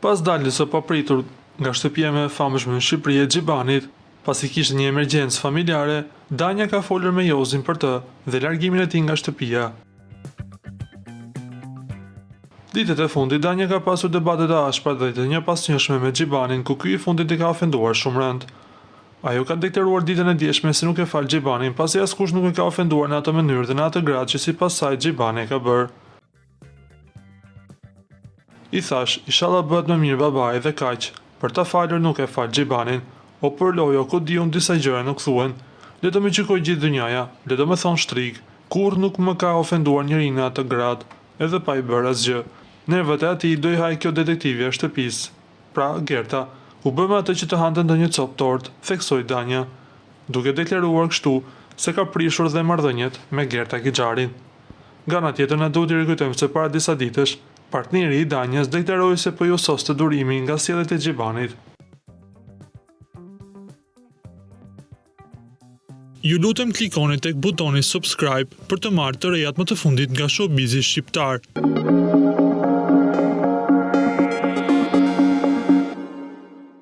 Pas daljes së papritur nga shtëpia më e famshme në Shqipëri e Xhibanit, pasi kishte një emergjencë familjare, Danja ka folur me Jozin për të dhe largimin e tij nga shtëpia. Ditët e fundit, Danja ka pasur debate të ashpra dhe të njëpasnjëshme me Xhibanin, ku ky i fundit i ka ofenduar shumë rënd. Ajo ka deklaruar ditën e djeshme se nuk e fal Xhibanin, pasi askush nuk e ka ofenduar në atë mënyrë dhe në atë grad që sipas saj Xhibani e ka bërë. I thash, inshallah bëhet më mirë babai dhe kaq. Për ta falur nuk e fal Xhibanin. O për lojo, ku di unë disa gjëra nuk thuhen. Le të më gjykoj gjithë dynjaja, le të më thon shtrig. Kur nuk më ka ofenduar njëri në atë grad, edhe pa i bërë asgjë. Nervat e atij do i haj kjo detektivja e shtëpisë. Pra, Gerta, u bëmë atë që të hante ndonjë copë tort, theksoi Danja, duke deklaruar kështu se ka prishur dhe marrëdhëniet me Gerta Kixharin. Nga ana tjetër na duhet të rikujtojmë se para disa ditësh, partneri i Danjas deklaroi se po ju soste durimi nga sjelljet e Xhibanit. Ju lutem klikoni tek butoni subscribe për të marrë të rejat më të fundit nga showbizi shqiptar.